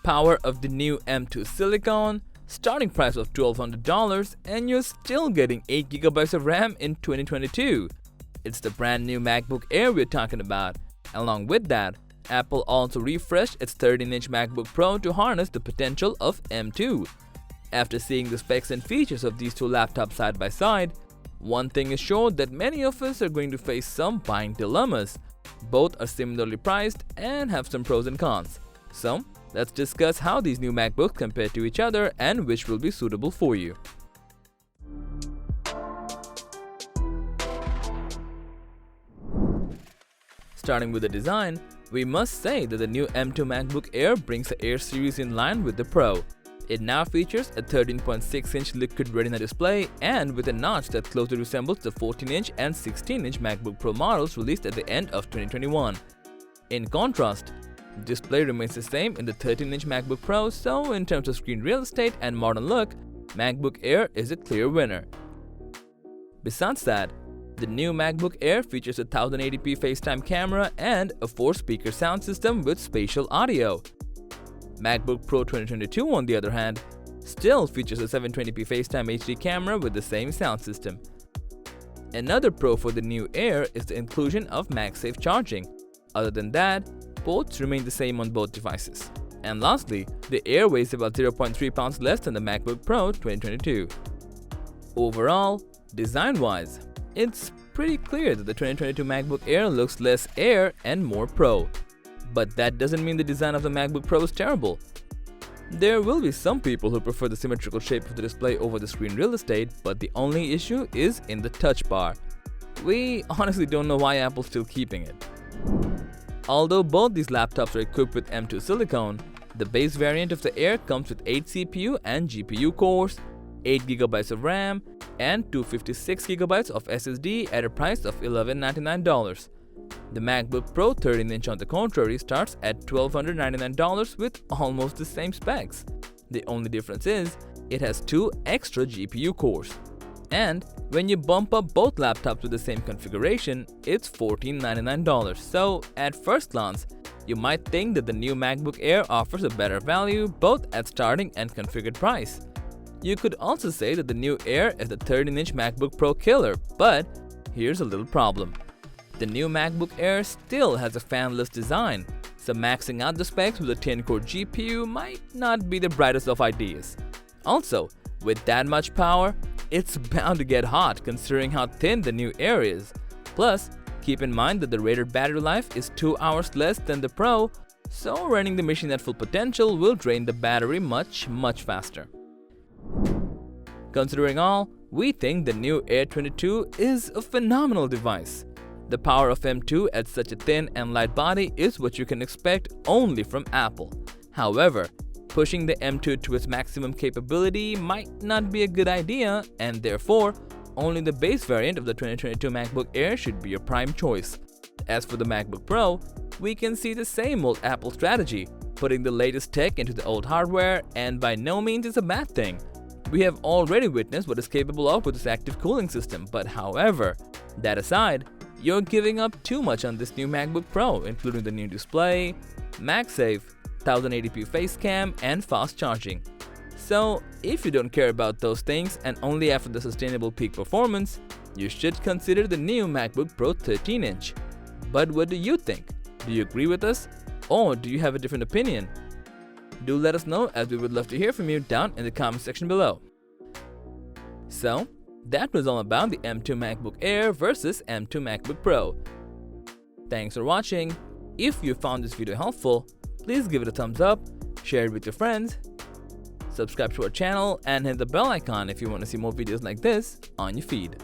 power of the new M2 Silicon, starting price of $1,200, and you're still getting 8GB of RAM in 2022. It's the brand new MacBook Air we're talking about. Along with that, Apple also refreshed its 13-inch MacBook Pro to harness the potential of M2. After seeing the specs and features of these two laptops side by side, one thing is sure that many of us are going to face some buying dilemmas. Both are similarly priced and have some pros and cons. So, let's discuss how these new MacBooks compare to each other and which will be suitable for you. Starting with the design, we must say that the new M2 MacBook Air brings the Air series in line with the Pro. It now features a 13.6-inch Liquid Retina display and with a notch that closely resembles the 14-inch and 16-inch MacBook Pro models released at the end of 2021. In contrast, the display remains the same in the 13-inch MacBook Pro, so in terms of screen real estate and modern look, MacBook Air is a clear winner. Besides that, the new MacBook Air features a 1080p FaceTime camera and a 4-speaker sound system with spatial audio. MacBook Pro 2022, on the other hand, still features a 720p FaceTime HD camera with the same sound system. Another pro for the new Air is the inclusion of Magsafe charging. Other than that, ports remain the same on both devices. And lastly, the Air weighs about 0.3 pounds less than the MacBook Pro 2022. Overall, design-wise, it's pretty clear that the 2022 MacBook Air looks less Air and more Pro. But that doesn't mean the design of the MacBook Pro is terrible. There will be some people who prefer the symmetrical shape of the display over the screen real estate, but the only issue is in the touch bar. We honestly don't know why Apple's still keeping it. Although both these laptops are equipped with M2 Silicon, the base variant of the Air comes with 8 CPU and GPU cores, 8GB of RAM, and 256GB of SSD at a price of $1,199. The MacBook Pro 13-inch on the contrary starts at $1,299 with almost the same specs. The only difference is, it has 2 extra GPU cores. And when you bump up both laptops with the same configuration, it's $1,499. So at first glance, you might think that the new MacBook Air offers a better value both at starting and configured price. You could also say that the new Air is the 13-inch MacBook Pro killer, but here's a little problem. The new MacBook Air still has a fanless design, so maxing out the specs with a 10-core GPU might not be the brightest of ideas. Also, with that much power, it's bound to get hot considering how thin the new Air is. Plus, keep in mind that the rated battery life is 2 hours less than the Pro, so running the machine at full potential will drain the battery much faster. Considering all, we think the new Air 22 is a phenomenal device. The power of M2 at such a thin and light body is what you can expect only from Apple. However, pushing the M2 to its maximum capability might not be a good idea, and therefore, only the base variant of the 2022 MacBook Air should be your prime choice. As for the MacBook Pro, we can see the same old Apple strategy, putting the latest tech into the old hardware, and by no means is a bad thing. We have already witnessed what it's capable of with its active cooling system, but however, that aside, you're giving up too much on this new MacBook Pro, including the new display, Magsafe, 1080p face cam, and fast charging. So, if you don't care about those things and only after the sustainable peak performance, you should consider the new MacBook Pro 13-inch. But what do you think? Do you agree with us? Or do you have a different opinion? Do let us know, as we would love to hear from you down in the comment section below. So, that was all about the M2 MacBook Air versus M2 MacBook Pro. Thanks for watching. If you found this video helpful, please give it a thumbs up, share it with your friends, subscribe to our channel, and hit the bell icon if you want to see more videos like this on your feed.